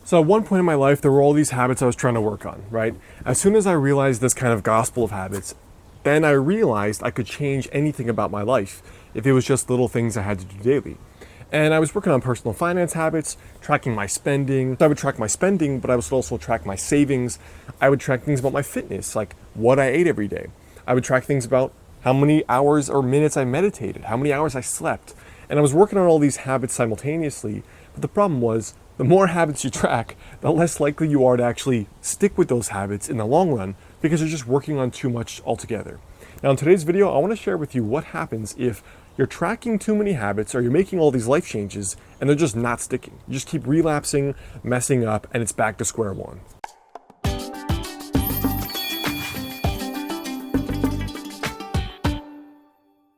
So at one point in my life, there were all these habits I was trying to work on, right? As soon as I realized this kind of gospel of habits, then I realized I could change anything about my life if it was just little things I had to do daily. And I was working on personal finance habits, tracking my spending. I would track my spending, but I would also track my savings. I would track things about my fitness, like what I ate every day. I would track things about how many hours or minutes I meditated, how many hours I slept. And I was working on all these habits simultaneously, but the problem was the more habits you track, the less likely you are to actually stick with those habits in the long run because you're just working on too much altogether. Now in today's video, I want to share with you what happens if you're tracking too many habits or you're making all these life changes and they're just not sticking. You just keep relapsing, messing up, and it's back to square one.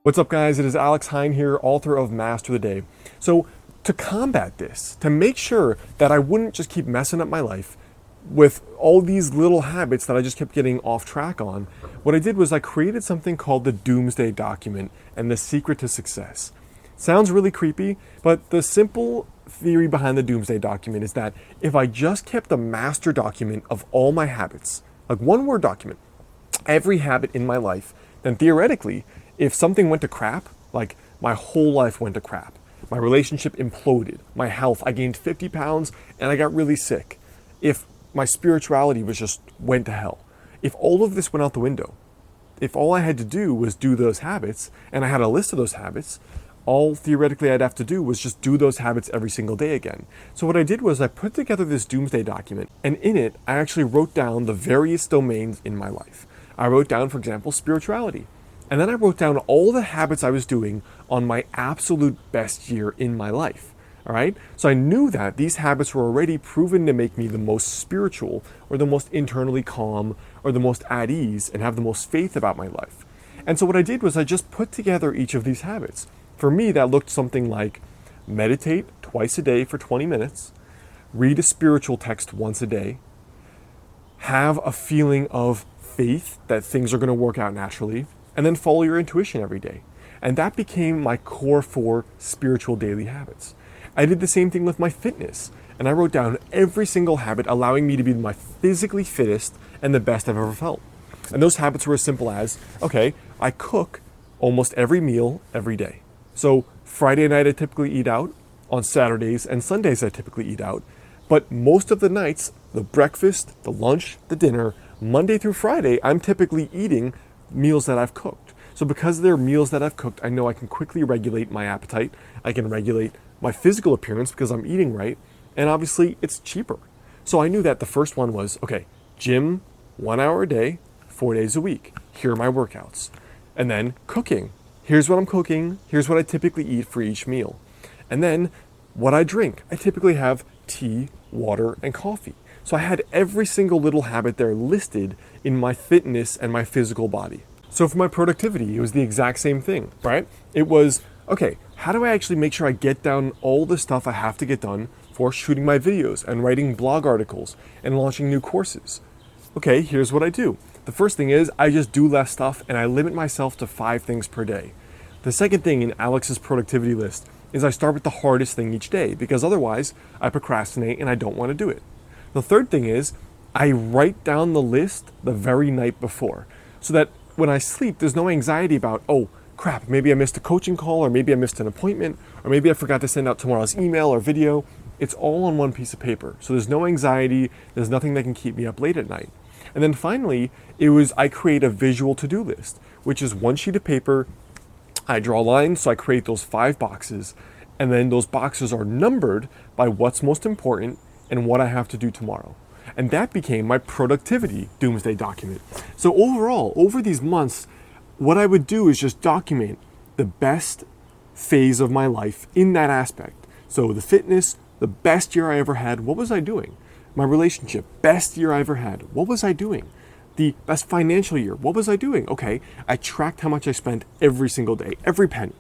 What's up guys, it is Alex Hine here, author of Master the Day. So to combat this, to make sure that I wouldn't just keep messing up my life with all these little habits that I just kept getting off track on, what I did was I created something called the Doomsday Document and the Secret to Success. Sounds really creepy, but the simple theory behind the Doomsday Document is that if I just kept a master document of all my habits, like one word document, every habit in my life, then theoretically, if something went to crap, like my whole life went to crap, my relationship imploded, my health, I gained 50 pounds and I got really sick. If my spirituality went to hell. If all of this went out the window, if all I had to do was do those habits and I had a list of those habits, all theoretically I'd have to do was just do those habits every single day again. So what I did was I put together this Doomsday Document, and in it, I actually wrote down the various domains in my life. I wrote down, for example, spirituality. And then I wrote down all the habits I was doing on my absolute best year in my life. All right. So I knew that these habits were already proven to make me the most spiritual or the most internally calm or the most at ease and have the most faith about my life. And so what I did was I just put together each of these habits. For me, that looked something like meditate twice a day for 20 minutes, read a spiritual text once a day, have a feeling of faith that things are going to work out naturally, and then follow your intuition every day. And that became my core 4 spiritual daily habits. I did the same thing with my fitness, and I wrote down every single habit allowing me to be my physically fittest and the best I've ever felt. And those habits were as simple as, okay, I cook almost every meal every day. So Friday night I typically eat out, on Saturdays and Sundays I typically eat out, but most of the nights, the breakfast, the lunch, the dinner, Monday through Friday, I'm typically eating meals that I've cooked. So because they're meals that I've cooked, I know I can quickly regulate my appetite, I can regulate my physical appearance because I'm eating right, and obviously it's cheaper. So I knew that the first one was, okay, gym, 1 hour a day, 4 days a week. Here are my workouts. And then cooking. Here's what I'm cooking. Here's what I typically eat for each meal. And then what I drink. I typically have tea, water, and coffee. So I had every single little habit there listed in my fitness and my physical body. So for my productivity, it was the exact same thing, right? It was, okay, how do I actually make sure I get down all the stuff I have to get done for shooting my videos and writing blog articles and launching new courses? Okay, here's what I do. The first thing is I just do less stuff and I limit myself to 5 things per day. The second thing in Alex's productivity list is I start with the hardest thing each day because otherwise I procrastinate and I don't want to do it. The third thing is I write down the list the very night before so that when I sleep, there's no anxiety about, oh, crap, maybe I missed a coaching call or maybe I missed an appointment or maybe I forgot to send out tomorrow's email or video. It's all on one piece of paper. So there's no anxiety. There's nothing that can keep me up late at night. And then finally, I create a visual to-do list, which is one sheet of paper. I draw lines, so I create those 5 boxes. And then those boxes are numbered by what's most important and what I have to do tomorrow. And that became my productivity Doomsday Document. So overall, over these months, what I would do is just document the best phase of my life in that aspect. So the fitness, the best year I ever had, what was I doing? My relationship, best year I ever had, what was I doing? The best financial year, what was I doing? Okay, I tracked how much I spent every single day, every penny.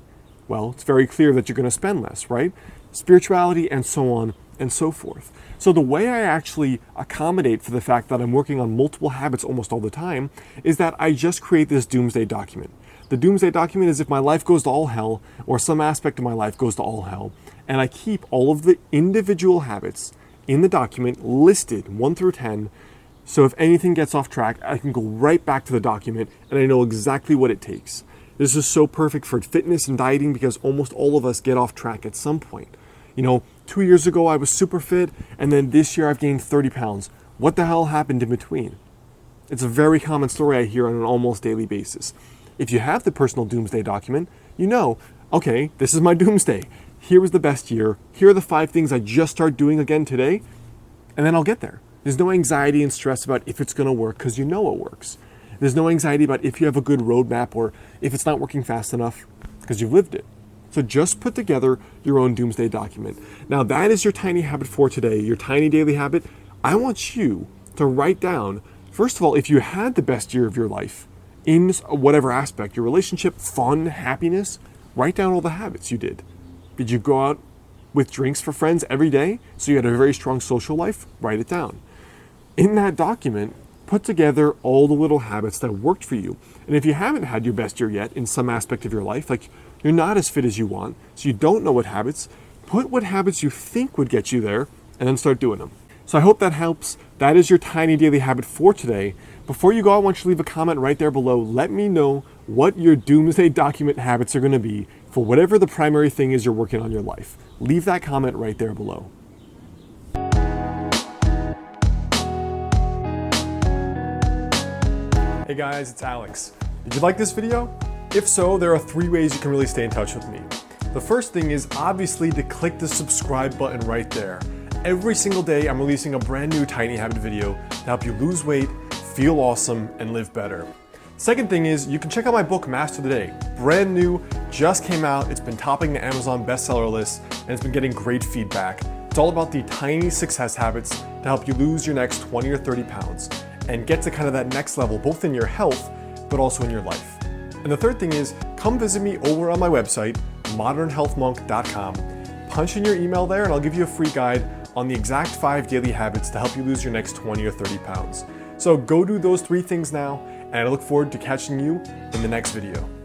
Well, it's very clear that you're going to spend less, right? Spirituality and so on and so forth. So the way I actually accommodate for the fact that I'm working on multiple habits almost all the time is that I just create this Doomsday Document. The Doomsday Document is if my life goes to all hell or some aspect of my life goes to all hell, and I keep all of the individual habits in the document listed 1 through 10. So if anything gets off track, I can go right back to the document and I know exactly what it takes. This is so perfect for fitness and dieting because almost all of us get off track at some point. 2 years ago I was super fit, and then this year I've gained 30 pounds. What the hell happened in between? It's a very common story I hear on an almost daily basis. If you have the personal doomsday document, okay, this is my doomsday. Here was the best year. Here are the 5 things I just start doing again today, and then I'll get there. There's no anxiety and stress about if it's going to work because you know it works. There's no anxiety about if you have a good roadmap or if it's not working fast enough because you've lived it. So just put together your own doomsday document. Now that is your tiny habit for today, your tiny daily habit. I want you to write down, first of all, if you had the best year of your life in whatever aspect, your relationship, fun, happiness, write down all the habits you did. Did you go out with drinks for friends every day so you had a very strong social life? Write it down. In that document, put together all the little habits that worked for you. And if you haven't had your best year yet in some aspect of your life, like you're not as fit as you want, so you don't know what habits, put what habits you think would get you there and then start doing them. So I hope that helps. That is your tiny daily habit for today. Before you go, I want you to leave a comment right there below. Let me know what your doomsday document habits are going to be for whatever the primary thing is you're working on in your life. Leave that comment right there below. Hey guys, it's Alex. Did you like this video? If so, there are 3 ways you can really stay in touch with me. The first thing is obviously to click the subscribe button right there. Every single day I'm releasing a brand new Tiny Habit video to help you lose weight, feel awesome, and live better. Second thing is you can check out my book, Master the Day. Brand new, just came out, it's been topping the Amazon bestseller list, and it's been getting great feedback. It's all about the tiny success habits to help you lose your next 20 or 30 pounds and get to kind of that next level, both in your health, but also in your life. And the third thing is, come visit me over on my website, modernhealthmonk.com. Punch in your email there and I'll give you a free guide on the exact 5 daily habits to help you lose your next 20 or 30 pounds. So go do those 3 things now, and I look forward to catching you in the next video.